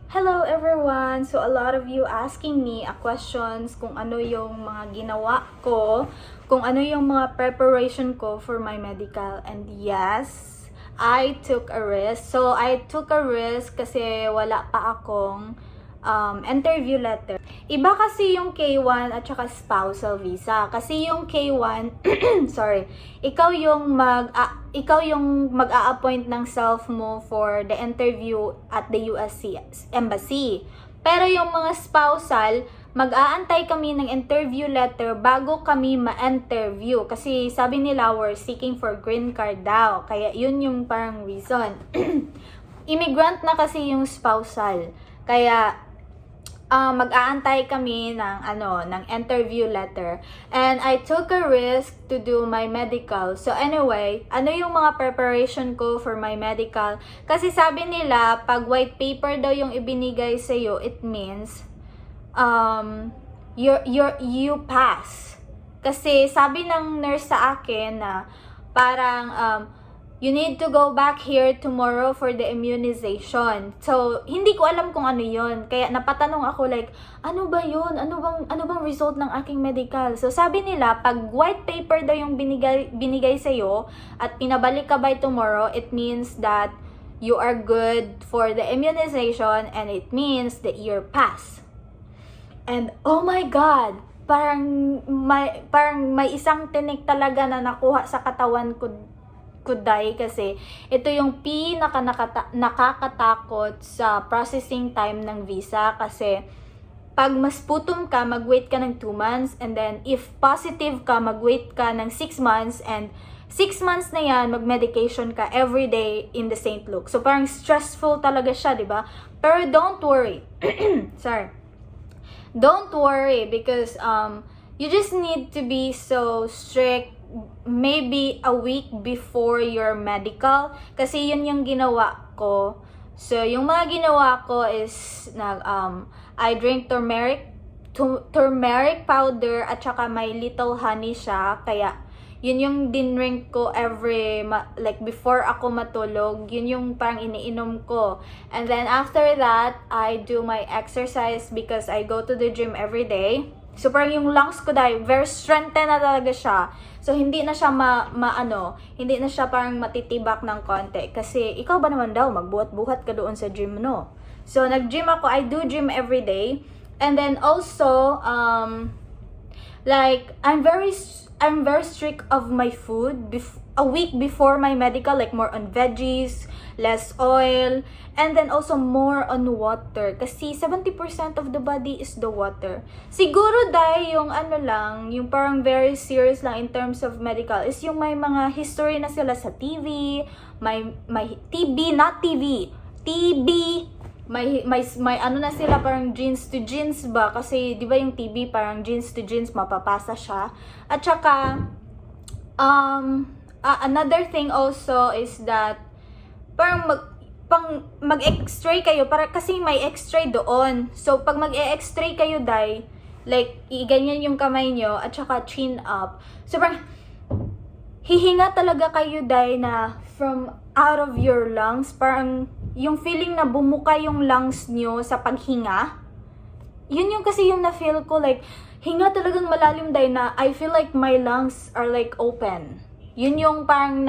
Hello everyone! So a lot of you asking me questions kung ano yung mga ginawa ko, kung ano yung mga preparation ko for my medical. And yes, I took a risk. So I took a risk kasi wala pa akong interview letter. Iba kasi yung K1 at saka spousal visa. Kasi yung K1, sorry, ikaw yung mag-a-appoint ng self mo for the interview at the USC Embassy. Pero yung mga spousal, mag-aantay kami ng interview letter bago kami ma-interview. Kasi sabi nila, we're seeking for green card daw. Kaya yun yung parang reason. Immigrant na kasi yung spousal. Kaya mag-aantay kami ng interview letter. And I took a risk to do my medical. So anyway, ano yung mga preparation ko for my medical? Kasi sabi nila, pag white paper daw yung ibinigay sa iyo, it means you pass. Kasi sabi ng nurse sa akin na parang you need to go back here tomorrow for the immunization. So, hindi ko alam kung ano yun. Kaya napatanong ako like, ano ba yun? Ano bang result ng aking medical? So, sabi nila, pag white paper daw yung binigay sa'yo at pinabalik ka by tomorrow, it means that you are good for the immunization and it means that you're pass. And oh my God! Parang may isang tinik talaga na nakuha sa katawan ko kasi ito yung nakakatakot sa processing time ng visa kasi pag mas putom ka, mag-wait ka ng 2 months and then if positive ka, mag-wait ka ng 6 months and 6 months na yan, mag-medication ka every day in the St. Luke. So parang stressful talaga siya, di ba? Pero don't worry. Sorry. Don't worry because you just need to be so strict maybe a week before your medical kasi yun yung ginawa ko. So yung mga ginawa ko is I drink turmeric powder at saka may little honey siya, kaya yun yung dinrink ko like before ako matulog, yun yung parang iniinom ko. And then after that, I do my exercise because I go to the gym every day. So parang yung lungs ko dahil very strengthened na talaga siya. So hindi na siya hindi na siya parang matitibak ng konti. Kasi ikaw ba naman daw, magbuhat-buhat ka doon sa gym, no? So nag-gym ako, I do gym every day. And then also, like I'm very strict of my food a week before my medical, like more on veggies, less oil, and then also more on water kasi 70% of the body is the water. Siguro dahil yung yung parang very serious lang in terms of medical is yung may mga history na sila sa TV, may TB, not TV, TB, may na sila parang genes to genes ba kasi di ba yung TB parang genes to genes mapapasa siya. At saka another thing also is that parang mag-x-ray kayo kasi may x-ray doon. So pag mag-x-ray kayo like iganyan yung kamay nyo at saka chin up. So parang hihinga talaga kayo na from out of your lungs, parang yung feeling na bumuka yung lungs nyo sa paghinga. Yun yung kasi yung na-feel ko, like hinga talagang malalim na I feel like my lungs are like open. Yun yung parang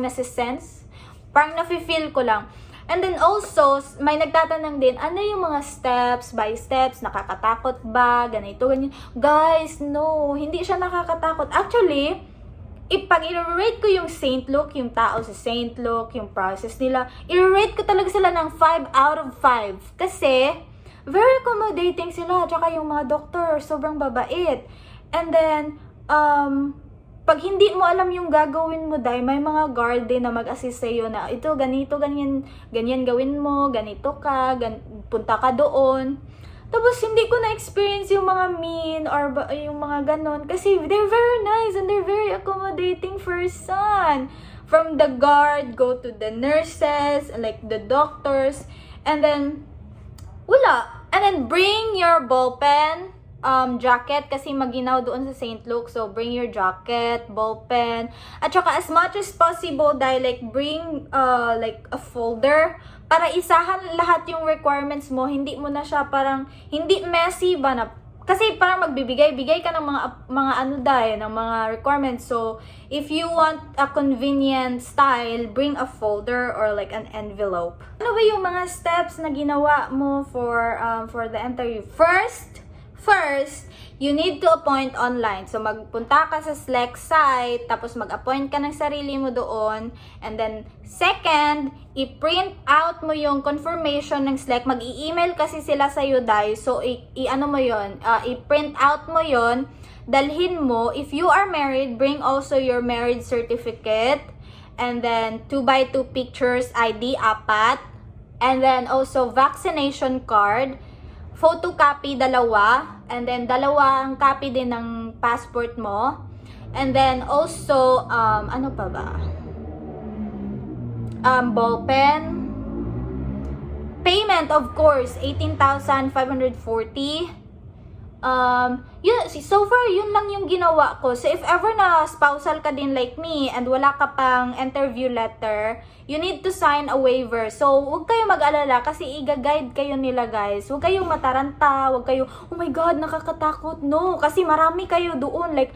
nasi-sense, parang nafe-feel ko lang. And then also, may nagtatanong din, ano yung mga steps by steps, nakakatakot ba, ganito, ganyan. Guys, no, hindi siya nakakatakot. Actually, pag i-rate ko yung St. Luke, yung tao sa St. Luke, yung process nila, i-rate ko talaga sila ng 5 out of 5. Kasi, very accommodating sila, tsaka yung mga doctor, sobrang babait. And then, pag hindi mo alam yung gagawin mo may mga guard din na mag-assist sa'yo na ito, ganito, ganyan gawin mo, ganito ka, punta ka doon. Tapos hindi ko na-experience yung mga mean or yung mga ganon kasi they're very nice and they're very accommodating person. From the guard, go to the nurses, like the doctors, and then wala. And then bring your ballpen, jacket kasi maginaw doon sa St. Luke. So, bring your jacket, ball pen. At saka, as much as possible, like, bring, like, a folder para isahan lahat yung requirements mo, hindi mo na siya parang, hindi messy ba na, kasi parang bigay ka ng mga ano dahil, ng mga requirements. So, if you want a convenient style, bring a folder or like an envelope. Ano ba yung mga steps na ginawa mo for the interview? First, you need to appoint online. So, magpunta ka sa Slack site, tapos mag-appoint ka ng sarili mo doon. And then, second, i-print out mo yung confirmation ng Slack. Mag-i-email kasi sila sa'yo, dahil. So, i-ano mo yun, i-print out mo yun, dalhin mo. If you are married, bring also your marriage certificate. And then, 2x2 pictures, ID, 4. And then, also, vaccination card. Photocopy, 2, and then 2 ang copy din ng passport mo. And then also, ano pa ba? Ballpen. Payment, of course, 18,540. So far, yun lang yung ginawa ko. So, if ever na spousal ka din like me and wala ka pang interview letter, you need to sign a waiver. So, huwag kayo mag-alala kasi i-guide kayo nila, guys. Huwag kayong mataranta, huwag kayo, oh my God, nakakatakot. No, kasi marami kayo doon. Like,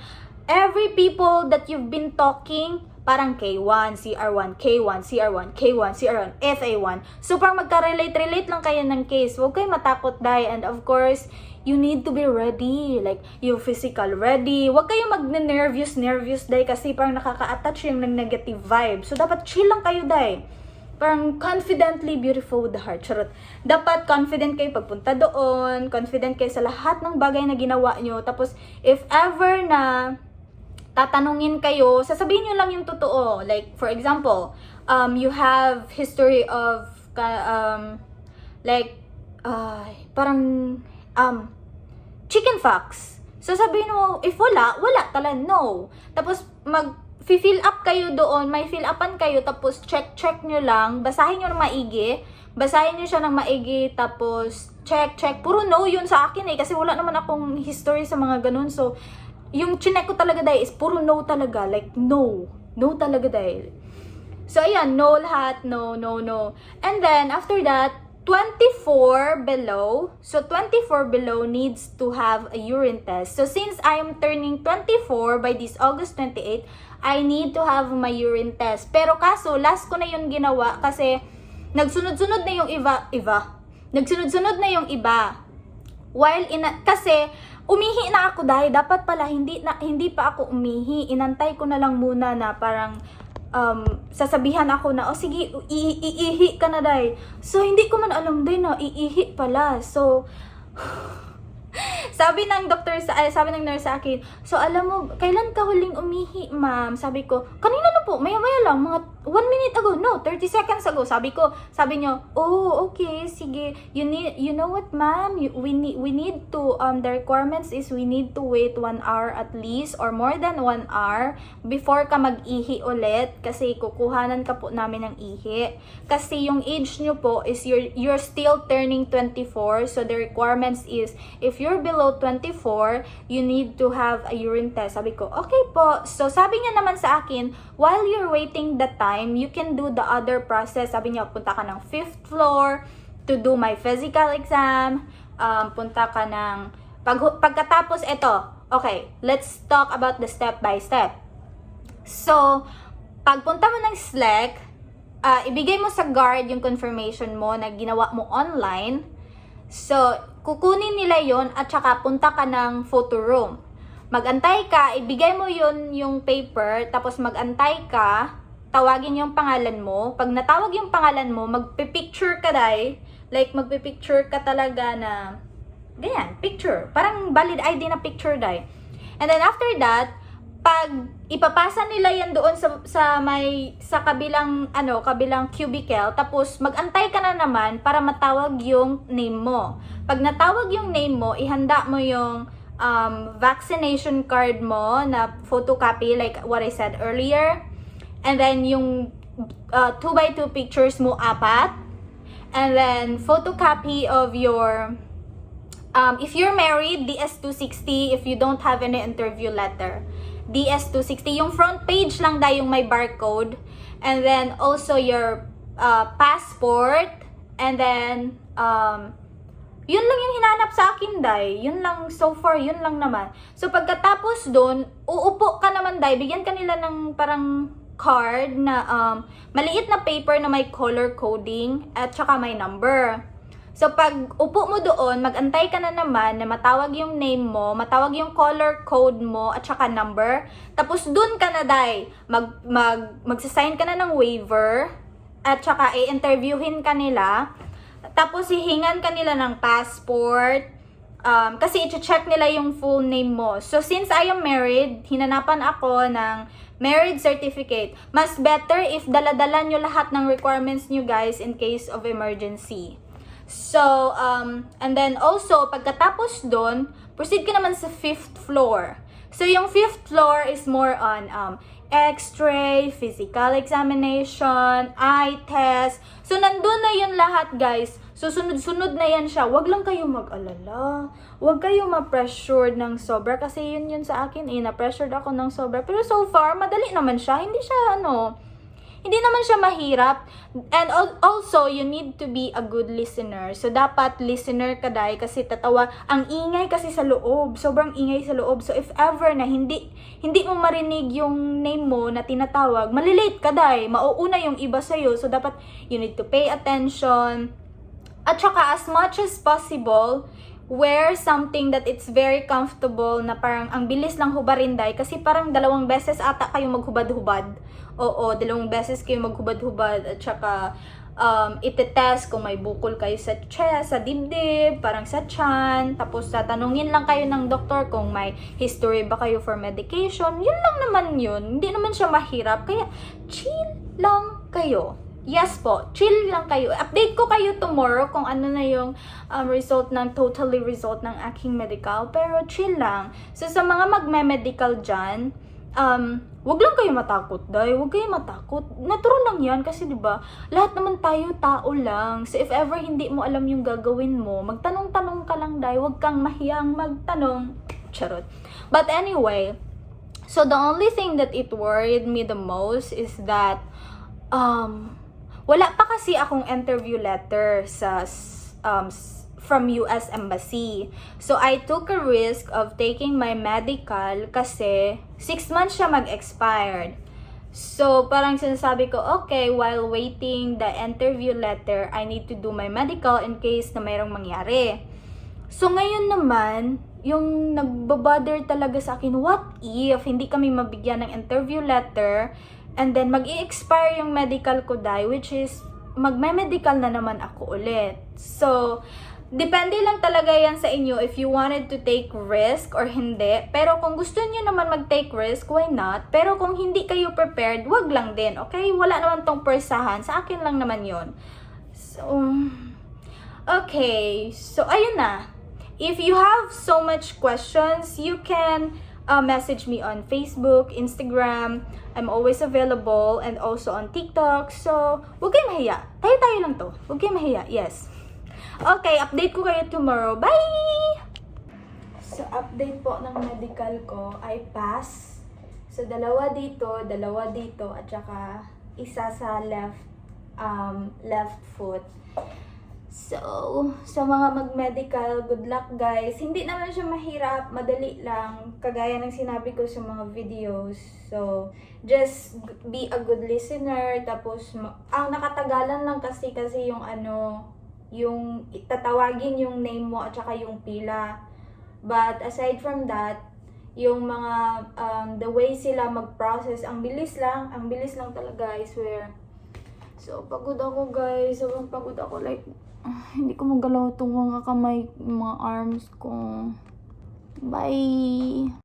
every people that you've been talking, parang K1, CR1, K1, CR1, K1, CR1, FA1. So, parang magka-relate lang kayo ng case. Huwag kayo matakot, dahil. And of course, you need to be ready. Like, yung physical ready. Huwag kayo mag-nervous dahil kasi parang nakaka-attach yung negative vibe. So, dapat chill lang kayo dahil. Parang confidently beautiful with the heart. Charot. Dapat confident kayo pagpunta doon. Confident kayo sa lahat ng bagay na ginawa nyo. Tapos, if ever na tatanungin kayo, sasabihin nyo lang yung totoo. Like, for example, you have history of, chicken fox. So, sabihin mo, if wala talaga, no. Tapos, mag-fill up kayo doon, may fill upan kayo, tapos check nyo lang, basahin nyo ng maigi, tapos check. Puro no yun sa akin kasi wala naman akong history sa mga ganun. So, yung chinek ko talaga dahil is puro no talaga, like no talaga dahil. So, ayan, no lahat, no. And then, after that, 24 below. So, 24 below needs to have a urine test. So, since I am turning 24 by this August 28, I need to have my urine test. Pero kaso, last ko na yung ginawa kasi nagsunod-sunod na yung Nagsunod-sunod na yung iba. Kasi, umihi na ako dahil dapat pala hindi pa ako umihi. Inantay ko na lang muna na parang sasabihan ako na, oh sige, iihi ka na dahil. So, hindi ko man alam din na iihi pala. So, sabi ng nurse sa akin, so alam mo, kailan ka huling umihi, ma'am? Sabi ko, kanina na po, maya-maya lang, mga 1 minute ago, no, 30 seconds ago. Sabi niyo, oh, okay, sige, you know what, ma'am, we need to, the requirements is we need to wait 1 hour at least, or more than 1 hour, before ka mag-ihi ulit, kasi kukuhanan ka po namin ng ihi. Kasi yung age nyo po is you're still turning 24, so the requirements is, if you're below 24, you need to have a urine test. Sabi ko, okay po. So, sabi niya naman sa akin, while you're waiting the time, you can do the other process. Sabi niya, punta ka ng 5th floor to do my physical exam. Punta ka ng, pagkatapos ito, okay, let's talk about the step by step. So, pagpunta mo ng Slack, ibigay mo sa guard yung confirmation mo na ginawa mo online. So, kukunin nila yon at saka punta ka ng photo room. Magantay ka, ibigay mo yung paper, tapos magantay ka, tawagin yung pangalan mo. Pag natawag yung pangalan mo, magpipicture ka dahil. Like, magpipicture ka talaga na, ganyan, picture. Parang valid ID na picture dahil. And then after that, pag ipapasa nila yan doon sa kabilang cubicle, tapos magantay ka na naman para matawag yung name mo. Pag natawag yung name mo, ihanda mo yung vaccination card mo na photocopy like what I said earlier. And then yung 2x2 pictures mo, 4. And then photocopy of your if you're married, DS-260. If you don't have any interview letter, DS-260. Yung front page lang yung may barcode. And then also your passport. And then, yun lang yung hinanap sa akin, day. Yun lang, so far, yun lang naman. So, pagkatapos dun, uupo ka naman, day. Bigyan ka nila ng parang card na maliit na paper na may color coding at saka may number. So, pag upo mo doon, mag-antay ka na naman na matawag yung name mo, matawag yung color code mo, at saka number. Tapos, doon ka na, day. Magsasign ka na ng waiver, at saka i-interviewin ka nila. Tapos, hihingan ka nila ng passport, kasi i-check nila yung full name mo. So, since I am married, hinanapan ako ng marriage certificate. Mas better if dala-dala nyo lahat ng requirements nyo, guys, in case of emergency. So, and then also, pagkatapos doon, proceed ka naman sa 5th floor. So, yung 5th floor is more on x-ray, physical examination, eye test. So, nandun na yun lahat, guys. So, sunod-sunod na yan siya. Huwag lang kayo mag-alala. Huwag kayo ma-pressured ng sobra. Kasi yun sa akin, na-pressured ako ng sobra. Pero so far, madali naman siya. Hindi naman siya mahirap. And also, you need to be a good listener. So, dapat listener ka, day, kasi tatawa. Ang ingay kasi sa loob. Sobrang ingay sa loob. So, if ever na hindi mo marinig yung name mo na tinatawag, malilate ka, day. Mauuna yung iba sa'yo. So, dapat you need to pay attention. At saka, as much as possible, wear something that it's very comfortable na parang ang bilis lang hubarin, day. Kasi parang 2 beses ata kayo maghubad-hubad. Oo, 2 beses kayo maghubad-hubad. At saka, itetest kung may bukol kayo sa chest, sa dibdib, parang sa tiyan. Tapos, tatanungin lang kayo ng doktor kung may history ba kayo for medication. Yun lang naman yun. Hindi naman siya mahirap. Kaya, chill lang kayo. Yes po, chill lang kayo. Update ko kayo tomorrow kung ano na yung totally result ng aking medical. Pero chill lang. So, sa mga magme-medical dyan, wag lang kayo matakot, day. Wag kayo matakot. Natural lang yan kasi 'di ba? Lahat naman tayo tao lang. So if ever hindi mo alam yung gagawin mo, magtanong-tanong ka lang, day. Wag kang mahiyang magtanong. Charot. But anyway, so the only thing that it worried me the most is that wala pa kasi akong interview letter from US Embassy. So, I took a risk of taking my medical kasi 6 months siya mag-expired. So, parang sinasabi ko, okay, while waiting the interview letter, I need to do my medical in case na mayroong mangyari. So, ngayon naman, yung nagbabother talaga sa akin, what if hindi kami mabigyan ng interview letter and then mag-i-expire yung medical ko, day, which is magme-medical na naman ako ulit. So, depende lang talaga yan sa inyo if you wanted to take risk or hindi. Pero kung gusto niyo naman mag-take risk, why not? Pero kung hindi kayo prepared, wag lang din, okay? Wala naman tong persahan. Sa akin lang naman yon. So, okay. So, ayun na. If you have so much questions, you can message me on Facebook, Instagram. I'm always available, and also on TikTok. So, huwag kayong mahiya. Tayo-tayo lang to. Huwag kayong mahiya. Yes. Okay, update ko kayo tomorrow. Bye! So, update po ng medical ko ay pass. So, 2 dito, 2 dito, at saka isa sa left foot. So, sa mga mag-medical, good luck, guys. Hindi naman siya mahirap, madali lang, kagaya ng sinabi ko sa mga videos. So, just be a good listener. Tapos, ang nakatagalan lang kasi yung tatawagin yung name mo at saka yung pila. But aside from that, yung mga the way sila mag-process, ang bilis lang talaga, I swear. So, pagod ako, guys. Sobrang pagod ako, like hindi ko magalaw itong mga kamay, mga arms ko. Bye!